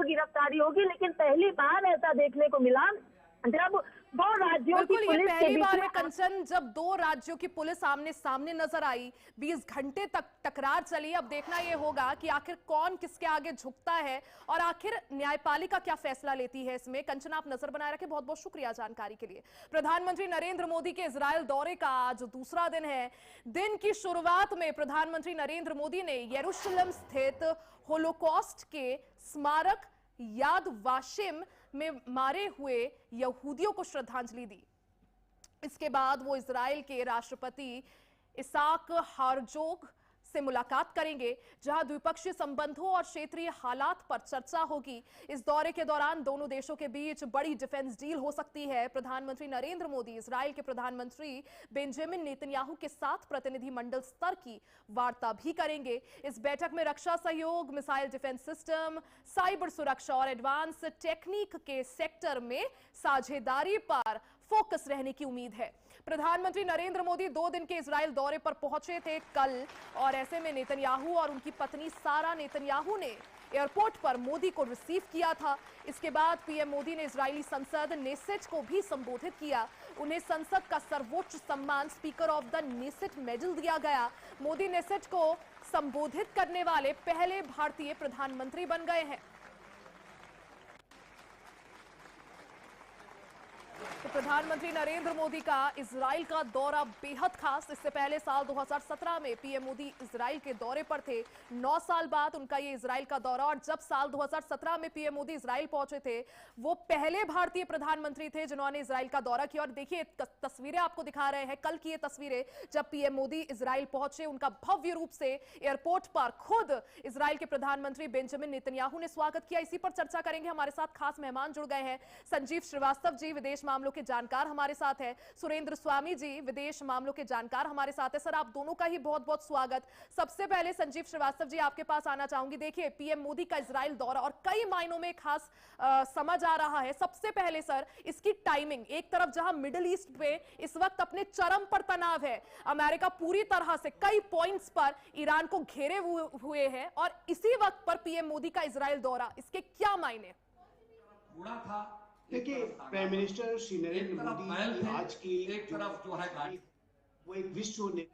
गिरफ्तारी होगी, लेकिन पहली बार ऐसा देखने को मिला जब दो राज्यों की बिल्कुल, ये पुलिस के पहली बीच बार में है कंचन जब दो राज्यों की पुलिस आमने सामने नजर आई। 20 घंटे तक टकरार चली। अब देखना यह होगा कि आखिर कौन किसके आगे झुकता है और आखिर न्यायपालिका क्या फैसला लेती है इसमें। कंचन, आप नजर बनाए रखें। बहुत बहुत शुक्रिया जानकारी के लिए। प्रधानमंत्री नरेंद्र मोदी के इजरायल दौरे का आज दूसरा दिन है। दिन की शुरुआत में प्रधानमंत्री नरेंद्र मोदी ने यरूशलेम स्थित होलोकॉस्ट के स्मारक याद वाशिम में मारे हुए यहूदियों को श्रद्धांजलि दी। इसके बाद वो इजराइल के राष्ट्रपति इसाक हर्जोग से मुलाकात करेंगे, जहां द्विपक्षीय संबंधों और क्षेत्रीय हालात पर चर्चा होगी। इस दौरे के दौरान दोनों देशों के बीच बड़ी डिफेंस डील हो सकती है। प्रधानमंत्री नरेंद्र मोदी इजराइल के प्रधानमंत्री बेंजामिन नेतन्याहू के साथ प्रतिनिधिमंडल स्तर की वार्ता भी करेंगे। इस बैठक में रक्षा सहयोग, मिसाइल डिफेंस सिस्टम, साइबर सुरक्षा और एडवांस टेक्निक के सेक्टर में साझेदारी पर फोकस रहने की उम्मीद है। प्रधानमंत्री नरेंद्र मोदी 2 दिन के इजराइल दौरे पर पहुंचे थे कल, और ऐसे में नेतन्याहू और उनकी पत्नी सारा नेतन्याहू ने एयरपोर्ट पर मोदी को रिसीव किया था। इसके बाद पीएम मोदी ने इजरायली संसद नेसेट को भी संबोधित किया। उन्हें संसद का सर्वोच्च सम्मान speaker of the Knesset medal दिया गया। मोदी नेसेट को संबोधित करने वाले पहले भारतीय प्रधानमंत्री बन गए हैं। तो प्रधानमंत्री नरेंद्र मोदी का इजराइल का दौरा बेहद खास। इससे पहले साल 2017 में पीएम मोदी इजराइल के दौरे पर थे। 9 साल बाद उनका ये इजराइल का दौरा, और जब साल 2017 में पीएम मोदी इजराइल पहुंचे थे, वो पहले भारतीय प्रधानमंत्री थे जिन्होंने इजराइल का दौरा किया। और देखिए तस्वीरें आपको दिखा रहे हैं, कल की ये तस्वीरें जब पीएम मोदी इजराइल पहुंचे। उनका भव्य रूप से एयरपोर्ट पर खुद इजराइल के प्रधानमंत्री बेंजामिन नेतन्याहू ने स्वागत किया। इसी पर चर्चा करेंगे। हमारे साथ खास मेहमान जुड़ गए हैं। संजीव श्रीवास्तव जी, विदेश मामलों के जानकार हमारे साथ है। सुरेंद्र स्वामी जी, विदेश मामलों के जानकार हमारे साथ है। सर, आप दोनों का ही बहुत बहुत स्वागत। सबसे पहले संजीव श्रीवास्तव जी, आपके पास आना चाहूंगी। देखिए, पीएम मोदी का इजराइल दौरा और कई मायनों में खास समझ आ रहा है। सबसे पहले सर, इसकी टाइमिंग, एक तरफ जहां मिडिल ईस्ट पे इस वक्त अपने चरम पर तनाव है, अमेरिका पूरी तरह से कई पॉइंट्स पर ईरान को घेरे हुए है, और इसी वक्त पर पीएम मोदी का इजराइल दौरा, इसके क्या मायने? देखिए, प्राइम मिनिस्टर श्री नरेंद्र मोदी की आज की एक तरफ जो है वो एक विश्व ने,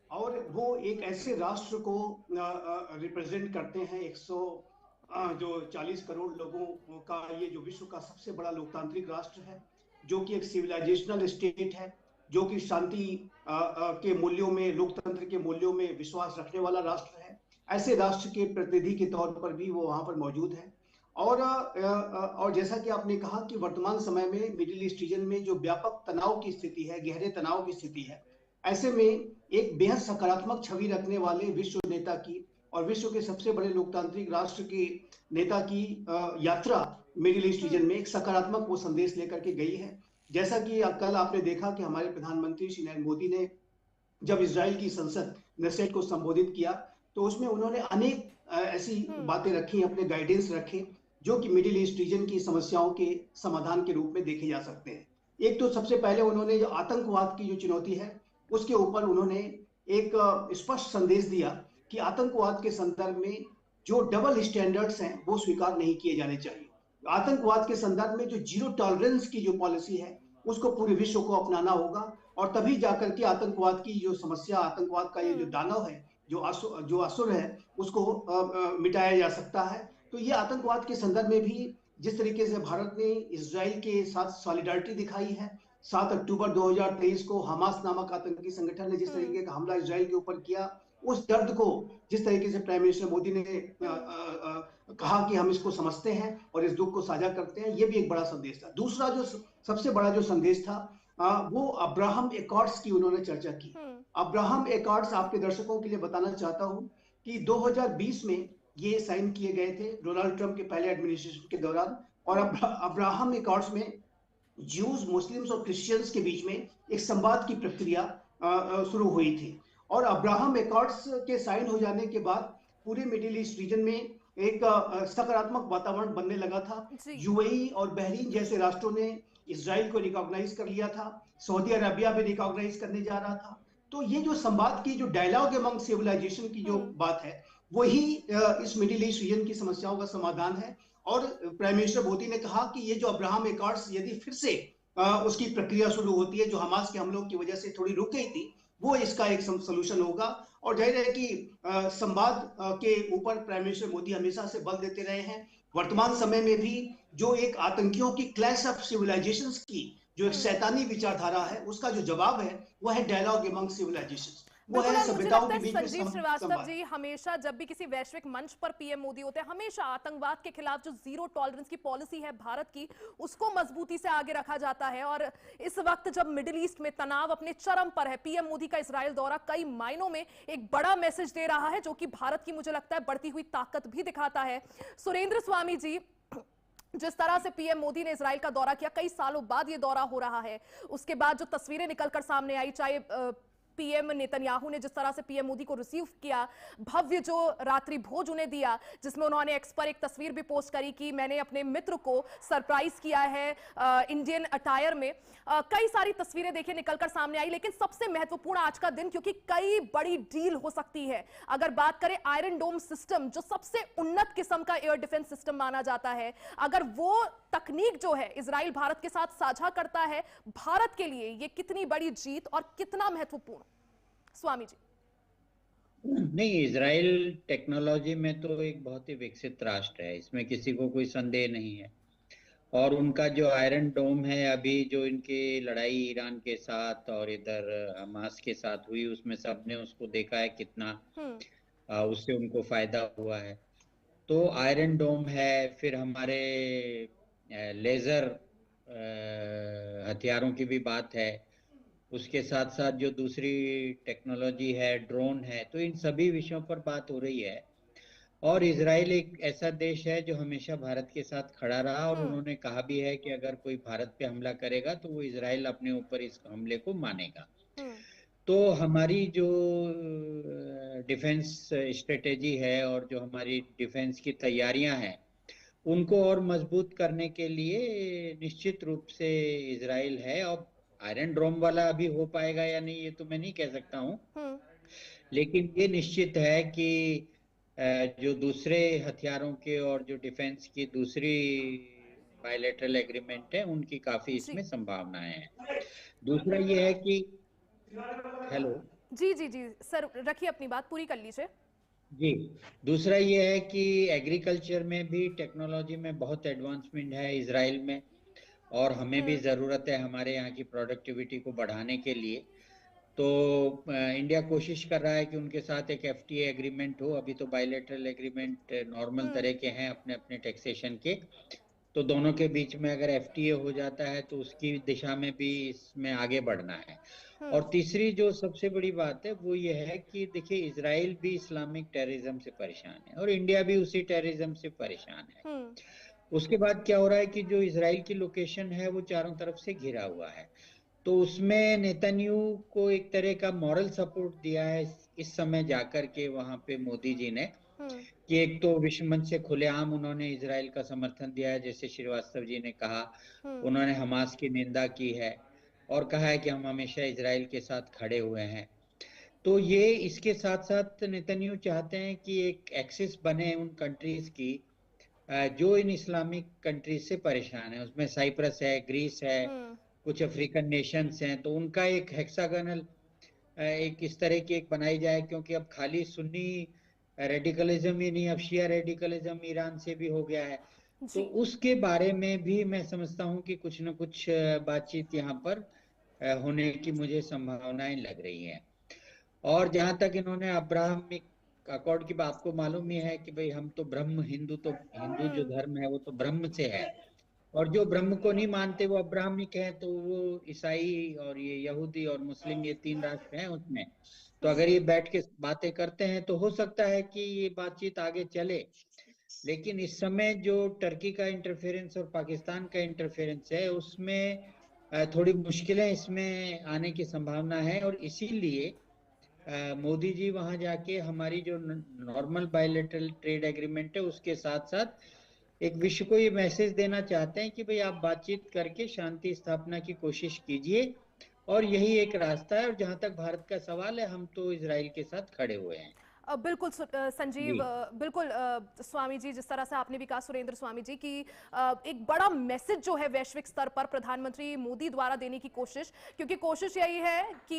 और वो एक ऐसे राष्ट्र को रिप्रेजेंट करते हैं। 140 करोड़ लोगों का ये जो विश्व का सबसे बड़ा लोकतांत्रिक राष्ट्र है, जो कि एक सिविलाइजेशनल स्टेट है, जो कि शांति के मूल्यों में, लोकतंत्र के मूल्यों में विश्वास रखने वाला राष्ट्र है। ऐसे राष्ट्र के प्रतिनिधि के तौर पर भी वो वहां पर मौजूद है। और जैसा कि आपने कहा कि वर्तमान समय में मिडिल ईस्ट रीजन में जो व्यापक तनाव की स्थिति है, गहरे तनाव की स्थिति है, ऐसे में एक बेहद सकारात्मक छवि रखने वाले विश्व नेता की और विश्व के सबसे बड़े लोकतांत्रिक राष्ट्र के नेता की यात्रा मिडिल ईस्ट रीजन में एक सकारात्मक वो संदेश लेकर के गई है। जैसा कि कल आपने देखा कि हमारे प्रधानमंत्री श्री नरेंद्र मोदी ने जब इजराइल की संसद नेसेट को संबोधित किया, तो उसमें उन्होंने अनेक ऐसी बातें रखी, अपने गाइडेंस रखे, जो कि मिडिल ईस्ट रीजन की समस्याओं के समाधान के रूप में देखे जा सकते हैं। एक तो सबसे पहले उन्होंने जो आतंकवाद की जो चुनौती है, उसके ऊपर उन्होंने एक स्पष्ट संदेश दिया कि आतंकवाद के संदर्भ में जो डबल स्टैंडर्ड्स हैं वो स्वीकार नहीं किए जाने चाहिए। आतंकवाद के संदर्भ में जो जीरो टॉलरेंस की जो पॉलिसी है, उसको पूरे विश्व को अपनाना होगा, और तभी जाकर के आतंकवाद की जो समस्या, आतंकवाद का ये जो दानव है, जो असुर है, उसको मिटाया जा सकता है। तो ये आतंकवाद के संदर्भ में भी जिस तरीके से भारत ने इजराइल के साथ सॉलिडारिटी दिखाई है, 7 अक्टूबर 2023 को हमास नामक आतंकी संगठन ने जिस तरीके का हमला इजराइल के ऊपर किया, उस दर्द को जिस तरीके से प्राइम मिनिस्टर मोदी ने कहा कि हम इसको समझते हैं और इस दुख को साझा करते हैं, ये भी एक बड़ा संदेश था। दूसरा जो सबसे बड़ा जो संदेश था, वो अब्राहम एकॉर्ड्स की उन्होंने चर्चा की। अब्राहम एकॉर्ड्स, आपके दर्शकों के लिए बताना चाहता हूं कि 2020 में ये साइन किए गए थे डोनाल्ड ट्रंप के पहले एडमिनिस्ट्रेशन के दौरान, और अब्राहम एकॉर्ड्स में ज्यूज, मुस्लिम्स और क्रिश्चियंस के बीच में एक संवाद की प्रक्रिया शुरू हुई थी। और अब्राहम एकॉर्ड्स के साइन हो जाने के बाद पूरे मिडिल ईस्ट रीजन में एक सकारात्मक वातावरण बनने लगा था। यूएई और बहरीन जैसे राष्ट्रों ने इजराइल को रिकॉग्नाइज कर लिया था, सऊदी अरबिया भी रिकॉग्नाइज करने जा रहा था। तो ये जो संवाद की, जो डायलॉग अमंग सिविलाइजेशन की जो बात है, वही इस मिडिल ईस्ट रीजन की समस्याओं का समाधान है। और प्राइम मिनिस्टर मोदी ने कहा कि ये जो अब्राहम एकॉर्ड्स यदि फिर से उसकी प्रक्रिया शुरू होती है, जो हमास के हमलों की वजह से थोड़ी रुक गई थी, वो इसका एक सोल्यूशन होगा। और जाहिर है कि संवाद के ऊपर प्राइम मिनिस्टर मोदी हमेशा से बल देते रहे हैं। वर्तमान समय में भी जो एक आतंकियों की क्लैश ऑफ सिविलाइजेशंस की जो एक शैतानी विचारधारा है, उसका जो जवाब है वो है डायलॉग एमंग सिविलाइजेशंस, वो बिल्कुल। है और मुझे सभ्यताओं लगता के है बीच में संजीव श्रीवास्तव संवाद। जी हमेशा जब भी किसी वैश्विक मंच पर पीएम मोदी होते हैं, हमेशा आतंकवाद के खिलाफ जो जीरो टॉलरेंस की पॉलिसी है भारत की, उसको मजबूती से आगे रखा जाता है। और इस वक्त जब मिडिल ईस्ट में तनाव अपने चरम पर है, पीएम मोदी का इजरायल दौरा कई मायनों में एक बड़ा मैसेज दे रहा है, जो कि भारत की मुझे लगता है बढ़ती हुई ताकत भी दिखाता है। सुरेंद्र स्वामी जी, जिस तरह से पीएम मोदी ने इजराइल का दौरा किया, कई सालों बाद ये दौरा हो रहा है, उसके बाद जो तस्वीरें निकलकर सामने आई, चाहे पीएम नेतन्याहू ने जिस तरह से पीएम मोदी को रिसीव किया, भव्य जो रात्रि भोज उन्हें दिया, जिसमें उन्होंने एक्स पर एक तस्वीर भी पोस्ट करी कि मैंने अपने मित्र को सरप्राइज किया है इंडियन अटायर में। कई सारी तस्वीरें देखिए निकलकर सामने आई, लेकिन सबसे महत्वपूर्ण आज का दिन, क्योंकि कई बड़ी डील हो सकती है। अगर बात करें आयरन डोम सिस्टम, जो सबसे उन्नत किस्म का एयर डिफेंस सिस्टम माना जाता है, अगर वो तकनीक जो है इजराइल भारत के साथ साझा करता है, भारत के लिए ये कितनी बड़ी जीत और कितना महत्वपूर्ण? स्वामी जी। नहीं, इजराइल टेक्नोलॉजी में तो एक बहुत ही विकसित राष्ट्र है, इसमें किसी को कोई संदेह नहीं है। और उनका जो आयरन डोम है, अभी जो इनकी लड़ाई ईरान के साथ और इधर हमास के साथ हुई, उसमें सबने उसको देखा है कितना उससे उनको फायदा हुआ है। तो आयरन डोम है, फिर हमारे लेजर हथियारों की भी बात है, उसके साथ साथ जो दूसरी टेक्नोलॉजी है, ड्रोन है, तो इन सभी विषयों पर बात हो रही है। और इजराइल एक ऐसा देश है जो हमेशा भारत के साथ खड़ा रहा, और उन्होंने कहा भी है कि अगर कोई भारत पे हमला करेगा तो वो इजराइल अपने ऊपर इस हमले को मानेगा। तो हमारी जो डिफेंस स्ट्रेटेजी है और जो हमारी डिफेंस की तैयारियां हैं, उनको और मजबूत करने के लिए निश्चित रूप से इजराइल है। और आयरन डोम वाला अभी हो पाएगा या नहीं ये तो मैं नहीं कह सकता हूँ, लेकिन ये निश्चित है कि जो दूसरे हथियारों के और जो डिफेंस की दूसरी बायलैटरल एग्रीमेंट है, उनकी काफी इसमें संभावनाएं हैं। दूसरा ये है कि हेलो जी जी जी सर, रखिए अपनी बात पूरी कर लीजिए जी। दूसरा ये है कि एग्रीकल्चर में भी टेक्नोलॉजी में बहुत एडवांसमेंट है इजराइल में, और हमें भी ज़रूरत है हमारे यहाँ की प्रोडक्टिविटी को बढ़ाने के लिए। तो इंडिया कोशिश कर रहा है कि उनके साथ एक FTA एग्रीमेंट हो। अभी तो बायलैटरल एग्रीमेंट नॉर्मल तरह के हैं अपने अपने टैक्सेशन के, तो दोनों के बीच में अगर FTA हो जाता है तो उसकी दिशा में भी इसमें आगे बढ़ना है। और तीसरी जो सबसे बड़ी बात है वो ये है कि देखिए, इजराइल भी इस्लामिक टेररिज्म से परेशान है और इंडिया भी उसी टेररिज्म से परेशान है। उसके बाद क्या हो रहा है कि जो इजराइल की लोकेशन है वो चारों तरफ से घिरा हुआ है, तो उसमें नेतन्याहू को एक तरह का मॉरल सपोर्ट दिया है इस समय जाकर के वहां पे मोदी जी ने, कि एक तो विश्व मंच से खुलेआम उन्होंने इजराइल का समर्थन दिया है, जैसे श्रीवास्तव जी ने कहा, उन्होंने हमास की निंदा की है और कहा है कि हम हमेशा इजराइल के साथ खड़े हुए हैं। तो ये इसके साथ साथ नेतन्याहू चाहते हैं कि एक एक्सिस बने उन कंट्रीज की जो इन इस्लामिक कंट्रीज से परेशान है। उसमें साइप्रस है, ग्रीस है, कुछ अफ्रीकन नेशंस हैं, तो उनका एक हेक्सागोनल एक इस तरह की एक बनाई जाए, क्योंकि अब खाली सुन्नी रेडिकलिज्म ही नहीं, अब शिया रेडिकलिज्म ईरान से भी हो गया है। तो उसके बारे में भी मैं समझता हूँ कि कुछ न कुछ बातचीत यहाँ पर होने की मुझे संभावनाएं लग रही हैं। और जहां तक इन्होंने अब्राहमिक अकॉर्ड की बात, आपको मालूम ही है कि भाई हम तो ब्रह्म हिंदू, तो हिंदू जो धर्म है वो तो ब्रह्म से है, और जो ब्रह्म को नहीं मानते वो अब्राहमिक है, तो वो ईसाई और ये यहूदी और मुस्लिम, ये 3 राष्ट्र हैं उसमें। तो अगर ये बैठ के बातें करते हैं तो हो सकता है कि ये बातचीत आगे चले। लेकिन इस समय जो टर्की का इंटरफेरेंस और पाकिस्तान का इंटरफेरेंस है, उसमें थोड़ी मुश्किलें इसमें आने की संभावना है, और इसीलिए मोदी जी वहां जाके हमारी जो नॉर्मल बायलैटरल ट्रेड एग्रीमेंट है उसके साथ साथ एक विश्व को ये मैसेज देना चाहते हैं कि भाई आप बातचीत करके शांति स्थापना की कोशिश कीजिए, और यही एक रास्ता है। और जहां तक भारत का सवाल है, हम तो इजराइल के साथ खड़े हुए हैं। बिल्कुल संजीव, बिल्कुल स्वामी जी, जिस तरह से आपने भी कहा सुरेंद्र स्वामी जी कि एक बड़ा मैसेज जो है वैश्विक स्तर पर प्रधानमंत्री मोदी द्वारा देने की कोशिश, क्योंकि कोशिश यही है कि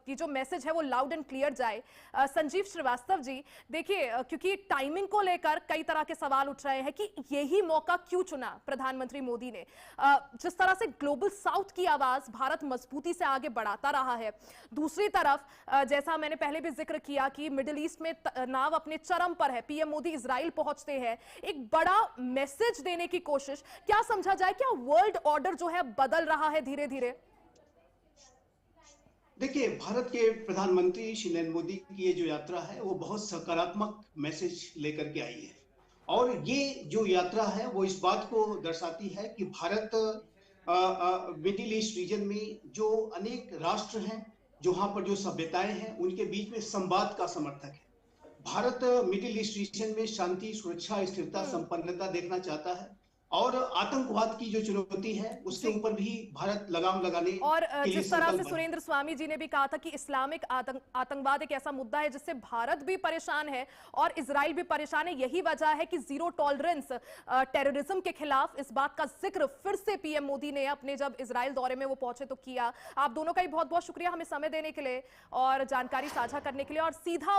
ये जो मैसेज है वो लाउड एंड क्लियर जाए। संजीव श्रीवास्तव जी, देखिए क्योंकि टाइमिंग को लेकर कई तरह के सवाल उठ रहे हैं कि यही मौका क्यों चुना प्रधानमंत्री मोदी ने। जिस तरह से ग्लोबल साउथ की आवाज भारत मजबूती से आगे बढ़ाता रहा है, दूसरी तरफ जैसा मैंने पहले भी जिक्र किया कि मिडिल ईस्ट में नाव अपने चरम पर है, पीएम मोदी इजराइल पहुंचते हैं, एक बड़ा मैसेज देने की कोशिश, क्या समझा जाए, क्या वर्ल्ड ऑर्डर जो है बदल रहा है धीरे धीरे? देखिए, भारत के प्रधानमंत्री श्री नरेंद्र मोदी की ये जो यात्रा है वो बहुत सकारात्मक मैसेज लेकर के आई है, और ये जो यात्रा है वो इस बात को दर्शाती है कि भारत मिडिल ईस्ट रीजन में जो अनेक राष्ट्र हैं, जो वहां पर जो सभ्यताएं हैं, उनके बीच में संवाद का समर्थक है। भारत मिडिल ईस्ट रीजन में शांति, सुरक्षा, स्थिरता, संपन्नता देखना चाहता है, और आतंकवाद की जो चुनौती है उसके ऊपर भी भारत लगाम लगाने और के लिए जिस तरह से संकल्प है। सुरेंद्र स्वामी जी ने भी कहा था कि इस्लामिक आतंकवाद एक ऐसा मुद्दा है जिससे भारत भी परेशान है और इजराइल भी परेशान है। यही वजह है कि जीरो टॉलरेंस टेररिज्म के खिलाफ, इस बात का जिक्र फिर से पीएम मोदी ने अपने जब इजराइल दौरे में वो पहुंचे तो किया। आप दोनों का ही बहुत बहुत शुक्रिया हमें समय देने के लिए और जानकारी साझा करने के लिए, और सीधा